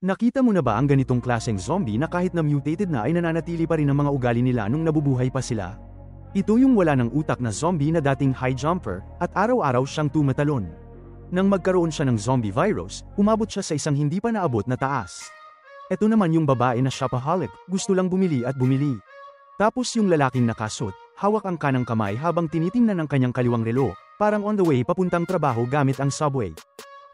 Nakita mo na ba ang ganitong klaseng zombie na kahit na mutated na ay nananatili pa rin ang mga ugali nila nung nabubuhay pa sila? Ito yung wala ng utak na zombie na dating high jumper, at araw-araw siyang tumatalon. Nang magkaroon siya ng zombie virus, umabot siya sa isang hindi pa naabot na taas. Ito naman yung babae na shopaholic, gusto lang bumili at bumili. Tapos yung lalaking nakasot, hawak ang kanang kamay habang tinitingnan ang kanyang kaliwang relo, parang on the way papuntang trabaho gamit ang subway.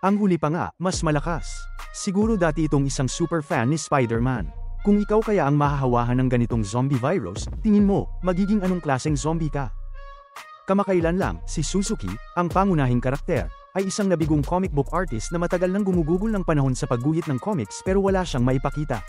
Ang huli pa nga, mas malakas. Siguro dati itong isang super fan ni Spider-Man. Kung ikaw kaya ang mahahawahan ng ganitong zombie virus, tingin mo, magiging anong klaseng zombie ka? Kamakailan lang, si Suzuki, ang pangunahing karakter, ay isang nabigong comic book artist na matagal nang gumugugol ng panahon sa pagguhit ng comics pero wala siyang maipakita.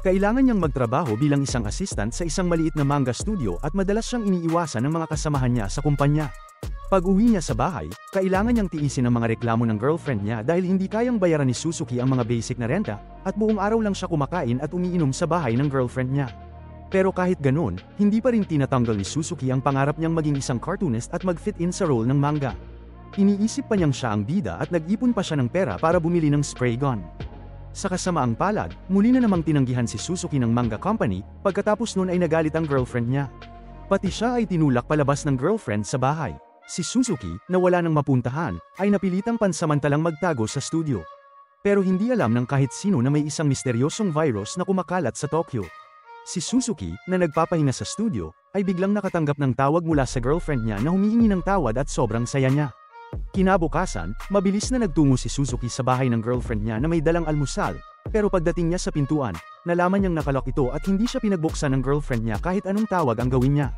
Kailangan niyang magtrabaho bilang isang assistant sa isang maliit na manga studio at madalas siyang iniiwasan ng mga kasamahan niya sa kumpanya. Pag-uwi niya sa bahay, kailangan niyang tiisin ang mga reklamo ng girlfriend niya dahil hindi kayang bayaran ni Suzuki ang mga basic na renta, at buong araw lang siya kumakain at umiinom sa bahay ng girlfriend niya. Pero kahit ganun, hindi pa rin tinatanggal ni Suzuki ang pangarap niyang maging isang cartoonist at mag-fit in sa role ng manga. Iniisip pa niyang siya ang bida at nag-ipon pa siya ng pera para bumili ng spray gun. Sa kasamaang palad, muli na namang tinanggihan si Suzuki ng manga company, pagkatapos nun ay nagalit ang girlfriend niya. Pati siya ay tinulak palabas ng girlfriend sa bahay. Si Suzuki, na wala nang mapuntahan, ay napilitang pansamantalang magtago sa studio. Pero hindi alam ng kahit sino na may isang misteryosong virus na kumakalat sa Tokyo. Si Suzuki, na nagpapahinga sa studio, ay biglang nakatanggap ng tawag mula sa girlfriend niya na humihingi ng tawad at sobrang saya niya. Kinabukasan, mabilis na nagtungo si Suzuki sa bahay ng girlfriend niya na may dalang almusal, pero pagdating niya sa pintuan, nalaman niyang nakalok ito at hindi siya pinagbuksan ng girlfriend niya kahit anong tawag ang gawin niya.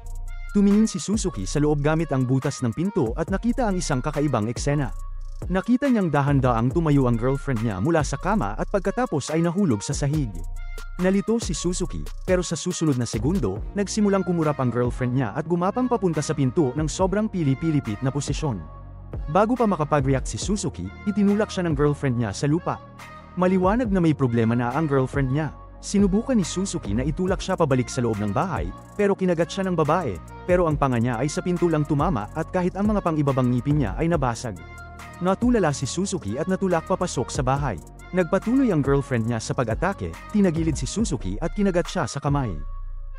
Tumingin si Suzuki sa loob gamit ang butas ng pinto at nakita ang isang kakaibang eksena. Nakita niyang dahan-daang tumayo ang girlfriend niya mula sa kama at pagkatapos ay nahulog sa sahig. Nalito si Suzuki, pero sa susunod na segundo, nagsimulang kumurap ang girlfriend niya at gumapang papunta sa pinto ng sobrang pili-pilipit na posisyon. Bago pa makapag-react si Suzuki, itinulak siya ng girlfriend niya sa lupa. Maliwanag na may problema na ang girlfriend niya. Sinubukan ni Suzuki na itulak siya pabalik sa loob ng bahay, pero kinagat siya ng babae, pero ang panga niya ay sa pinto lang tumama at kahit ang mga pang-ibabang ngipin niya ay nabasag. Natulala si Suzuki at natulak papasok sa bahay. Nagpatuloy ang girlfriend niya sa pag-atake, tinagilid si Suzuki at kinagat siya sa kamay.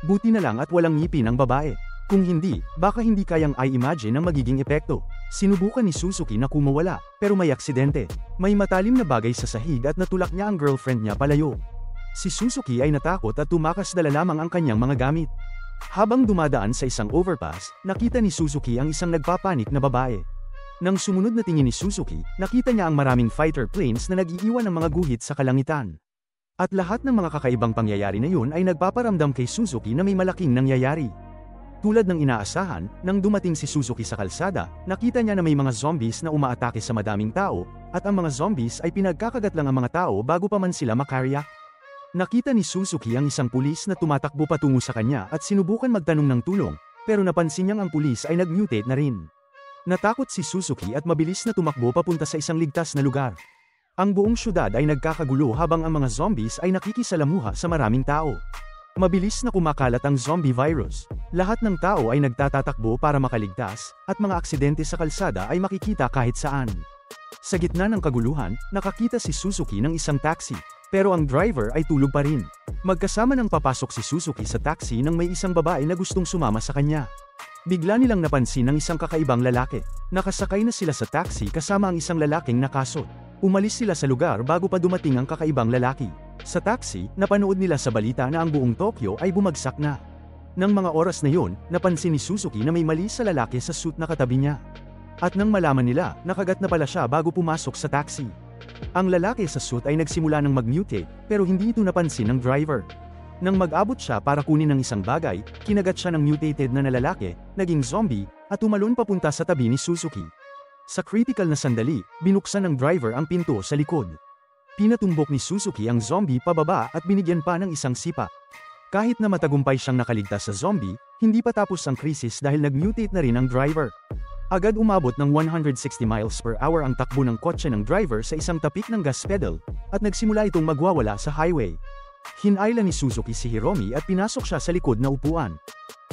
Buti na lang at walang ngipin ang babae. Kung hindi, baka hindi kayang i-imagine ang magiging epekto. Sinubukan ni Suzuki na kumawala, pero may aksidente. May matalim na bagay sa sahig at natulak niya ang girlfriend niya palayo. Si Suzuki ay natakot at tumakas dala lamang ang kanyang mga gamit. Habang dumadaan sa isang overpass, nakita ni Suzuki ang isang nagpapanik na babae. Nang sumunod na tingin ni Suzuki, nakita niya ang maraming fighter planes na nag-iiwan ng mga guhit sa kalangitan. At lahat ng mga kakaibang pangyayari na yun ay nagpaparamdam kay Suzuki na may malaking nangyayari. Tulad ng inaasahan, nang dumating si Suzuki sa kalsada, nakita niya na may mga zombies na umaatake sa madaming tao, at ang mga zombies ay pinagkakagat lang ang mga tao bago pa man sila makarya. Nakita ni Suzuki ang isang pulis na tumatakbo patungo sa kanya at sinubukan magtanong ng tulong, pero napansin niyang ang pulis ay nag-mutate na rin. Natakot si Suzuki at mabilis na tumakbo papunta sa isang ligtas na lugar. Ang buong syudad ay nagkakagulo habang ang mga zombies ay nakikisalamuha sa maraming tao. Mabilis na kumakalat ang zombie virus. Lahat ng tao ay nagtatatakbo para makaligtas, at mga aksidente sa kalsada ay makikita kahit saan. Sa gitna ng kaguluhan, nakakita si Suzuki ng isang taxi. Pero ang driver ay tulog pa rin. Magkasama nang papasok si Suzuki sa taxi nang may isang babae na gustong sumama sa kanya. Bigla nilang napansin ang isang kakaibang lalaki. Nakasakay na sila sa taxi kasama ang isang lalaking nakasot. Umalis sila sa lugar bago pa dumating ang kakaibang lalaki. Sa taxi, napanood nila sa balita na ang buong Tokyo ay bumagsak na. Nang mga oras na yun, napansin ni Suzuki na may mali sa lalaki sa suit na katabi niya. At nang malaman nila, nakagat na pala siya bago pumasok sa taxi. Ang lalaki sa suit ay nagsimula ng mag-mutate, pero hindi ito napansin ng driver. Nang mag-abot siya para kunin ng isang bagay, kinagat siya ng mutated na lalaki, naging zombie, at tumalon papunta sa tabi ni Suzuki. Sa critical na sandali, binuksan ng driver ang pinto sa likod. Pinatumbok ni Suzuki ang zombie pababa at binigyan pa ng isang sipa. Kahit na matagumpay siyang nakaligtas sa zombie, hindi pa tapos ang krisis dahil nag-mutate na rin ang driver. Agad umabot ng 160 miles per hour ang takbo ng kotse ng driver sa isang tapik ng gas pedal, at nagsimula itong magwawala sa highway. Hinayla ni Suzuki si Hiromi at pinasok siya sa likod na upuan.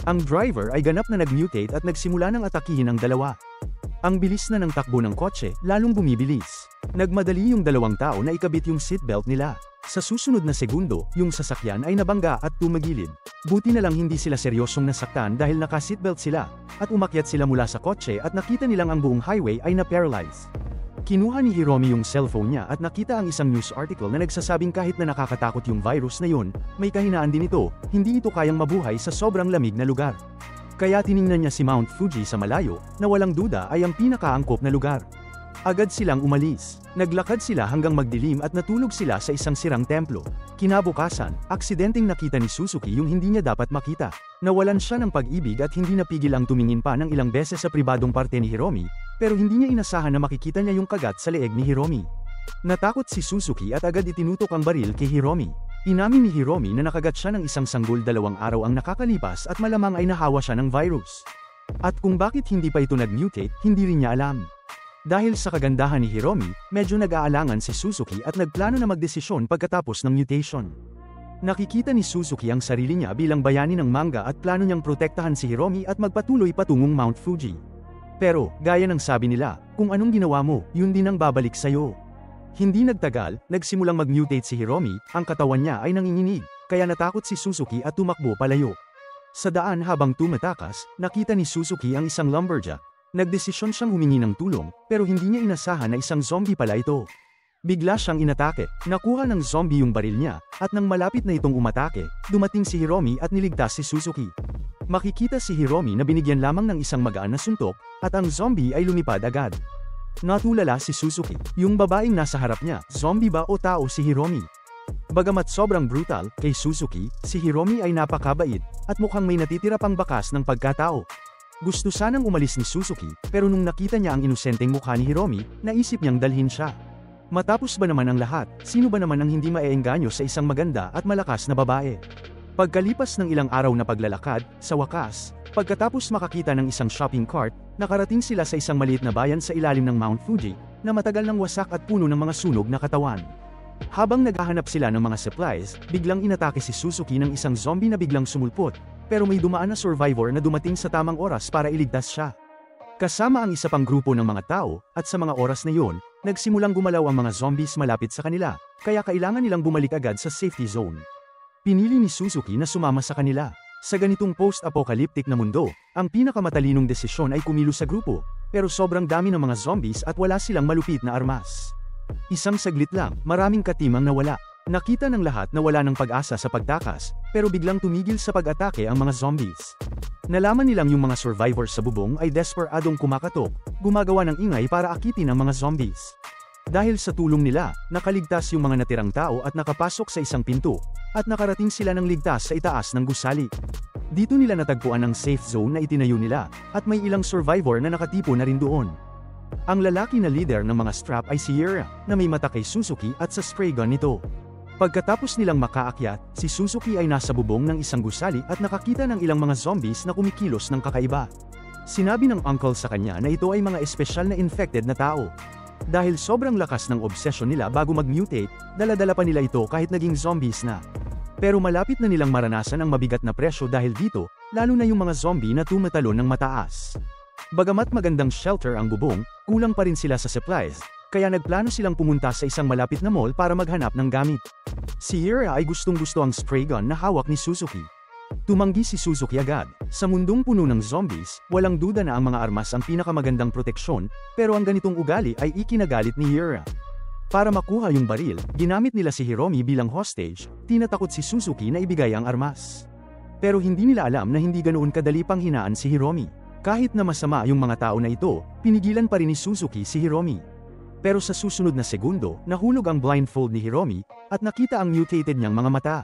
Ang driver ay ganap na nag-mutate at nagsimula ng atakihin ang dalawa. Ang bilis na ng takbo ng kotse, lalong bumibilis. Nagmadali yung dalawang tao na ikabit yung seatbelt nila. Sa susunod na segundo, yung sasakyan ay nabangga at tumagilid. Buti na lang hindi sila seryosong nasaktan dahil naka-seatbelt sila, at umakyat sila mula sa kotse at nakita nilang ang buong highway ay na-paralyze. Kinuha ni Hiromi yung cellphone niya at nakita ang isang news article na nagsasabing kahit na nakakatakot yung virus na yun, may kahinaan din ito, hindi ito kayang mabuhay sa sobrang lamig na lugar. Kaya tiningnan niya si Mount Fuji sa malayo, na walang duda ay ang pinakaangkop na lugar. Agad silang umalis. Naglakad sila hanggang magdilim at natulog sila sa isang sirang templo. Kinabukasan, aksidenteng nakita ni Suzuki yung hindi niya dapat makita. Nawalan siya ng pag-ibig at hindi napigil ang tumingin pa ng ilang beses sa pribadong parte ni Hiromi, pero hindi niya inasahan na makikita niya yung kagat sa leeg ni Hiromi. Natakot si Suzuki at agad itinutok ang baril kay Hiromi. Inamin ni Hiromi na nakagat siya ng isang sanggol 2 araw ang nakakalipas at malamang ay nahawa siya ng virus. At kung bakit hindi pa ito nag-mutate, hindi rin niya alam. Dahil sa kagandahan ni Hiromi, medyo nag-aalangan si Suzuki at nagplano na magdesisyon pagkatapos ng mutation. Nakikita ni Suzuki ang sarili niya bilang bayani ng manga at plano niyang protektahan si Hiromi at magpatuloy patungong Mount Fuji. Pero, gaya ng sabi nila, kung anong ginawa mo, yun din ang babalik sa'yo. Hindi nagtagal, nagsimulang mag-mutate si Hiromi, ang katawan niya ay nanginginig, kaya natakot si Suzuki at tumakbo palayo. Sa daan habang tumatakas, nakita ni Suzuki ang isang lumberjack. Nagdesisyon siyang humingi ng tulong, pero hindi niya inasahan na isang zombie pala ito. Bigla siyang inatake, nakuha ng zombie yung baril niya, at nang malapit na itong umatake, dumating si Hiromi at niligtas si Suzuki. Makikita si Hiromi na binigyan lamang ng isang magaan na suntok, at ang zombie ay lumipad agad. Natulala si Suzuki, yung babaeng nasa harap niya, zombie ba o tao si Hiromi? Bagamat sobrang brutal, kay Suzuki, si Hiromi ay napakabait, at mukhang may natitira pang bakas ng pagkatao. Gusto sanang umalis ni Suzuki, pero nung nakita niya ang inosenteng mukha ni Hiromi, naisip niyang dalhin siya. Matapos ba naman ang lahat, sino ba naman ang hindi maeengganyo sa isang maganda at malakas na babae? Pagkalipas ng ilang araw na paglalakad, sa wakas, pagkatapos makakita ng isang shopping cart, nakarating sila sa isang maliit na bayan sa ilalim ng Mount Fuji, na matagal ng wasak at puno ng mga sunog na katawan. Habang naghahanap sila ng mga supplies, biglang inatake si Suzuki ng isang zombie na biglang sumulpot, pero may dumaan na survivor na dumating sa tamang oras para iligtas siya. Kasama ang isa pang grupo ng mga tao, at sa mga oras na yon, nagsimulang gumalaw ang mga zombies malapit sa kanila, kaya kailangan nilang bumalik agad sa safety zone. Pinili ni Suzuki na sumama sa kanila. Sa ganitong post-apocalyptic na mundo, ang pinakamatalinong desisyon ay kumilos sa grupo, pero sobrang dami ng mga zombies at wala silang malupit na armas. Isang saglit lang, maraming katimang nawala. Nakita ng lahat na wala ng pag-asa sa pagtakas, pero biglang tumigil sa pag-atake ang mga zombies. Nalaman nilang yung mga survivors sa bubong ay desperadong kumakatok, gumagawa ng ingay para akitin ang mga zombies. Dahil sa tulong nila, nakaligtas yung mga natirang tao at nakapasok sa isang pinto, at nakarating sila ng ligtas sa itaas ng gusali. Dito nila natagpuan ang safe zone na itinayo nila, at may ilang survivor na nakatipo na rin doon. Ang lalaki na leader ng mga strap ay si Yura, na may mata kay Suzuki at sa spray gun nito. Pagkatapos nilang makaakyat, si Suzuki ay nasa bubong ng isang gusali at nakakita ng ilang mga zombies na kumikilos ng kakaiba. Sinabi ng uncle sa kanya na ito ay mga espesyal na infected na tao. Dahil sobrang lakas ng obsession nila bago mag-mutate, dala-dala pa nila ito kahit naging zombies na. Pero malapit na nilang maranasan ang mabigat na presyo dahil dito, lalo na yung mga zombie na tumatalon ng mataas. Bagamat magandang shelter ang bubong, kulang pa rin sila sa supplies, kaya nagplano silang pumunta sa isang malapit na mall para maghanap ng gamit. Si Yura ay gustong-gusto ang spray gun na hawak ni Suzuki. Tumanggi si Suzuki agad. Sa mundong puno ng zombies, walang duda na ang mga armas ang pinakamagandang proteksyon, pero ang ganitong ugali ay ikinagalit ni Yura. Para makuha yung baril, ginamit nila si Hiromi bilang hostage, tinatakot si Suzuki na ibigay ang armas. Pero hindi nila alam na hindi ganoon kadali pang hinaan si Hiromi. Kahit na masama yung mga tao na ito, pinigilan pa rin ni Suzuki si Hiromi. Pero sa susunod na segundo, nahulog ang blindfold ni Hiromi, at nakita ang mutated niyang mga mata.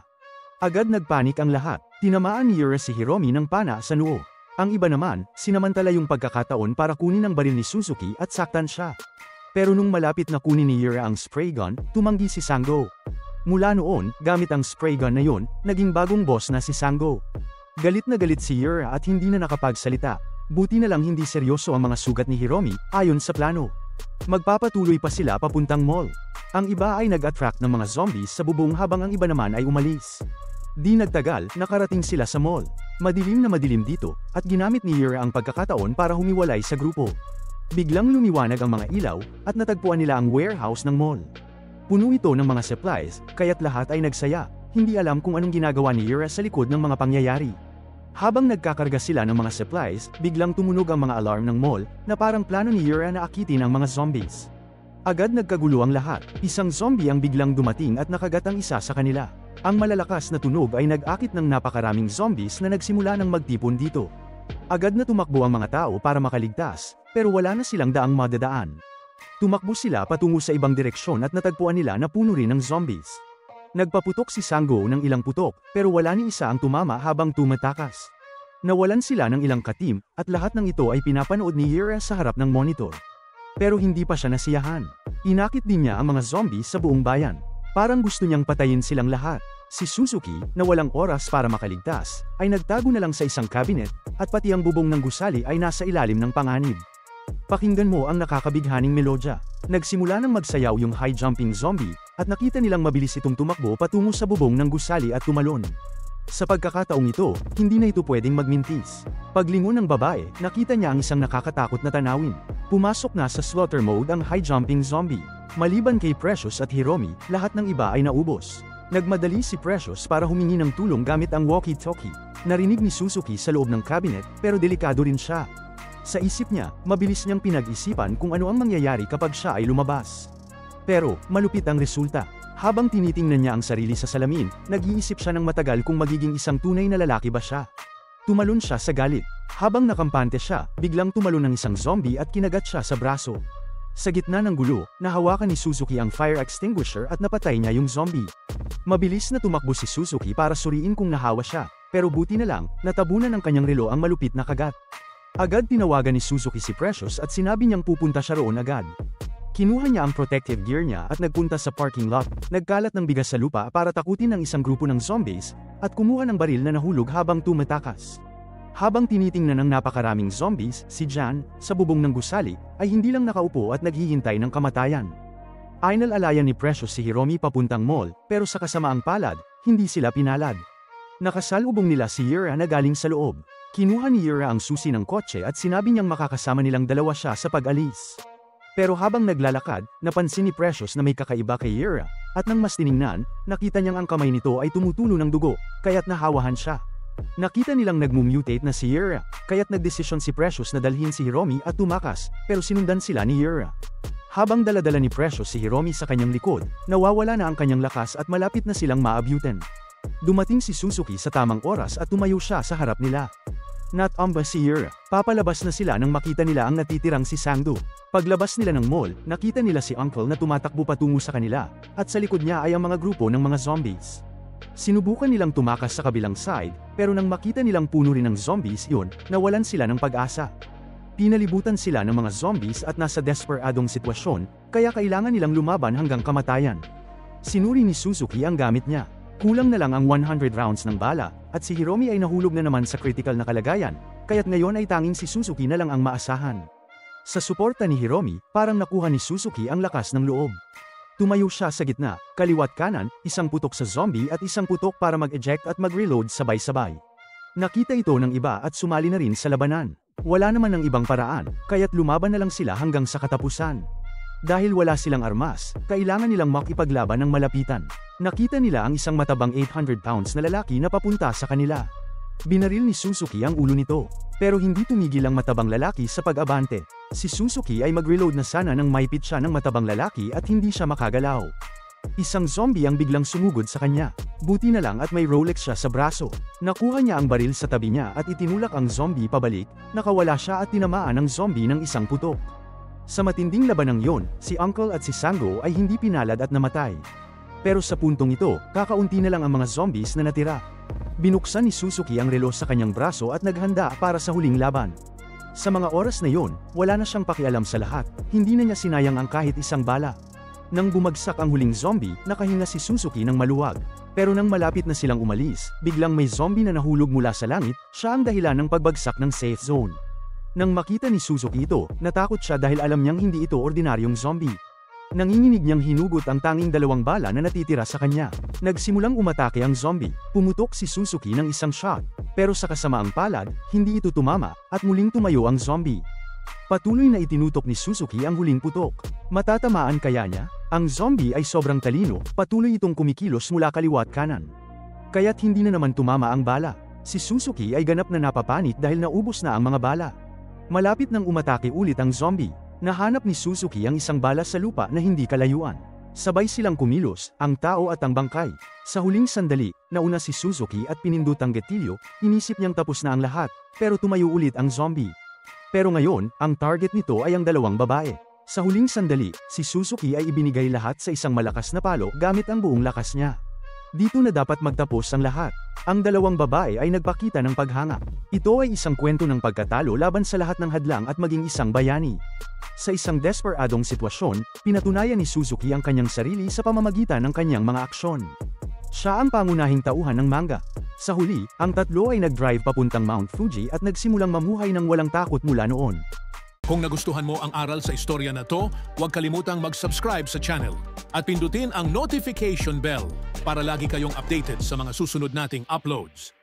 Agad nagpanik ang lahat, tinamaan ni Yura si Hiromi ng pana sa noo. Ang iba naman, sinamantala yung pagkakataon para kunin ang baril ni Suzuki at saktan siya. Pero nung malapit na kunin ni Yura ang spray gun, tumanggi si Sango. Mula noon, gamit ang spray gun na yun, naging bagong boss na si Sango. Galit na galit si Yura at hindi na nakapagsalita. Buti na lang hindi seryoso ang mga sugat ni Hiromi, ayon sa plano. Magpapatuloy pa sila papuntang mall. Ang iba ay nag-attract ng mga zombies sa bubong habang ang iba naman ay umalis. Di nagtagal, nakarating sila sa mall. Madilim na madilim dito, at ginamit ni Yura ang pagkakataon para humiwalay sa grupo. Biglang lumiwanag ang mga ilaw, at natagpuan nila ang warehouse ng mall. Puno ito ng mga supplies, kaya't lahat ay nagsaya, hindi alam kung anong ginagawa ni Yura sa likod ng mga pangyayari. Habang nagkakarga sila ng mga supplies, biglang tumunog ang mga alarm ng mall, na parang plano ni Yura na akitin ang mga zombies. Agad nagkagulo ang lahat, isang zombie ang biglang dumating at nakagat ang isa sa kanila. Ang malalakas na tunog ay nag-akit ng napakaraming zombies na nagsimula ng magtipon dito. Agad na tumakbo ang mga tao para makaligtas, pero wala na silang daang madadaan. Tumakbo sila patungo sa ibang direksyon at natagpuan nila na puno rin ng zombies. Nagpaputok si Sango ng ilang putok, pero wala ni isa ang tumama habang tumatakas. Nawalan sila ng ilang katim, at lahat ng ito ay pinapanood ni Yura sa harap ng monitor. Pero hindi pa siya nasiyahan. Inakit din niya ang mga zombies sa buong bayan. Parang gusto niyang patayin silang lahat. Si Suzuki, na walang oras para makaligtas, ay nagtago na lang sa isang cabinet, at pati ang bubong ng gusali ay nasa ilalim ng panganib. Pakinggan mo ang nakakabighaning melodya. Nagsimula ng magsayaw yung high-jumping zombie, at nakita nilang mabilis itong tumakbo patungo sa bubong ng gusali at tumalon. Sa pagkakataong ito, hindi na ito pwedeng magmintis. Paglingon ng babae, nakita niya ang isang nakakatakot na tanawin. Pumasok na sa slaughter mode ang high-jumping zombie. Maliban kay Precious at Hiromi, lahat ng iba ay naubos. Nagmadali si Precious para humingi ng tulong gamit ang walkie-talkie. Narinig ni Suzuki sa loob ng cabinet, pero delikado rin siya. Sa isip niya, mabilis niyang pinag-isipan kung ano ang mangyayari kapag siya ay lumabas. Pero, malupit ang resulta. Habang tinitingnan niya ang sarili sa salamin, nag-iisip siya ng matagal kung magiging isang tunay na lalaki ba siya. Tumalon siya sa galit. Habang nakampante siya, biglang tumalon ng isang zombie at kinagat siya sa braso. Sa gitna ng gulo, nahawakan ni Suzuki ang fire extinguisher at napatay niya yung zombie. Mabilis na tumakbo si Suzuki para suriin kung nahawa siya, pero buti na lang, natabunan ng kanyang relo ang malupit na kagat. Agad tinawagan ni Suzuki si Precious at sinabi niyang pupunta siya roon agad. Kinuha niya ang protective gear niya at nagpunta sa parking lot, nagkalat ng bigas sa lupa para takutin ang isang grupo ng zombies, at kumuha ng baril na nahulog habang tumatakas. Habang tinitingnan ng napakaraming zombies, si Jan, sa bubong ng gusali, ay hindi lang nakaupo at naghihintay ng kamatayan. Inalalayan ni Precious si Hiromi papuntang mall, pero sa kasamaang palad, hindi sila pinalad. Nakasalubong nila si Yura na galing sa loob. Kinuha ni Yura ang susi ng kotse at sinabi niyang makakasama nilang dalawa siya sa pag-alis. Pero habang naglalakad, napansin ni Precious na may kakaiba kay Yura, at nang mas tiningnan, nakita niyang ang kamay nito ay tumutulo ng dugo, kaya't nahawahan siya. Nakita nilang nagmumutate na si Yura, kaya't nagdesisyon si Precious na dalhin si Hiromi at tumakas, pero sinundan sila ni Yura. Habang daladala ni Precious si Hiromi sa kanyang likod, nawawala na ang kanyang lakas at malapit na silang maabutan. Dumating si Suzuki sa tamang oras at tumayo siya sa harap nila. Natamba si Yura. Papalabas na sila nang makita nila ang natitirang si Sangdo. Paglabas nila ng mall, nakita nila si Uncle na tumatakbo patungo sa kanila, at sa likod niya ay ang mga grupo ng mga zombies. Sinubukan nilang tumakas sa kabilang side, pero nang makita nilang puno rin ng zombies yun, nawalan sila ng pag-asa. Pinalibutan sila ng mga zombies at nasa desperadong sitwasyon, kaya kailangan nilang lumaban hanggang kamatayan. Sinuri ni Suzuki ang gamit niya. Kulang na lang ang 100 rounds ng bala, at si Hiromi ay nahulog na naman sa critical na kalagayan, kaya't ngayon ay tanging si Suzuki na lang ang maasahan. Sa suporta ni Hiromi, parang nakuha ni Suzuki ang lakas ng loob. Tumayo siya sa gitna, kaliwat kanan, isang putok sa zombie at isang putok para mag-eject at mag-reload sabay-sabay. Nakita ito ng iba at sumali na rin sa labanan. Wala naman ng ibang paraan, kaya't lumaban na lang sila hanggang sa katapusan. Dahil wala silang armas, kailangan nilang makipaglaban ng malapitan. Nakita nila ang isang matabang 800 pounds na lalaki na papunta sa kanila. Binaril ni Suzuki ang ulo nito, pero hindi tumigil ang matabang lalaki sa pag-abante. Si Suzuki ay mag-reload na sana nang maipit siya ng matabang lalaki at hindi siya makagalaw. Isang zombie ang biglang sumugod sa kanya. Buti na lang at may Rolex siya sa braso. Nakuha niya ang baril sa tabi niya at itinulak ang zombie pabalik, nakawala siya at tinamaan ng zombie ng isang putok. Sa matinding labanang yon, si Uncle at si Sango ay hindi pinalad at namatay. Pero sa puntong ito, kakaunti na lang ang mga zombies na natira. Binuksan ni Suzuki ang relo sa kanyang braso at naghanda para sa huling laban. Sa mga oras na yon, wala na siyang pakialam sa lahat, hindi na niya sinayang ang kahit isang bala. Nang bumagsak ang huling zombie, nakahinga si Suzuki ng maluwag. Pero nang malapit na silang umalis, biglang may zombie na nahulog mula sa langit, siya ang dahilan ng pagbagsak ng safe zone. Nang makita ni Suzuki ito, natakot siya dahil alam niyang hindi ito ordinaryong zombie. Nanginginig niyang hinugot ang tanging dalawang bala na natitira sa kanya. Nagsimulang umatake ang zombie. Pumutok si Suzuki ng isang shot. Pero sa kasamaang palad, hindi ito tumama, at muling tumayo ang zombie. Patuloy na itinutok ni Suzuki ang huling putok. Matatamaan kaya niya? Ang zombie ay sobrang talino, patuloy itong kumikilos mula kaliwa at kanan. Kaya't hindi na naman tumama ang bala. Si Suzuki ay ganap na napapanit dahil naubos na ang mga bala. Malapit nang umatake ulit ang zombie. Nahanap ni Suzuki ang isang bala sa lupa na hindi kalayuan. Sabay silang kumilos, ang tao at ang bangkay. Sa huling sandali, nauna si Suzuki at pinindot ang gatilyo, inisip niyang tapos na ang lahat, pero tumayo ulit ang zombie. Pero ngayon, ang target nito ay ang dalawang babae. Sa huling sandali, si Suzuki ay ibinigay lahat sa isang malakas na palo gamit ang buong lakas niya. Dito na dapat magtapos ang lahat. Ang dalawang babae ay nagpakita ng paghanga. Ito ay isang kwento ng pagkatalo laban sa lahat ng hadlang at maging isang bayani. Sa isang desperadong sitwasyon, pinatunayan ni Suzuki ang kanyang sarili sa pamamagitan ng kanyang mga aksyon. Siya ang pangunahing tauhan ng manga. Sa huli, ang tatlo ay nag-drive papuntang Mount Fuji at nagsimulang mamuhay ng walang takot mula noon. Kung nagustuhan mo ang aral sa istorya na to, huwag kalimutang mag-subscribe sa channel at pindutin ang notification bell para lagi kayong updated sa mga susunod nating uploads.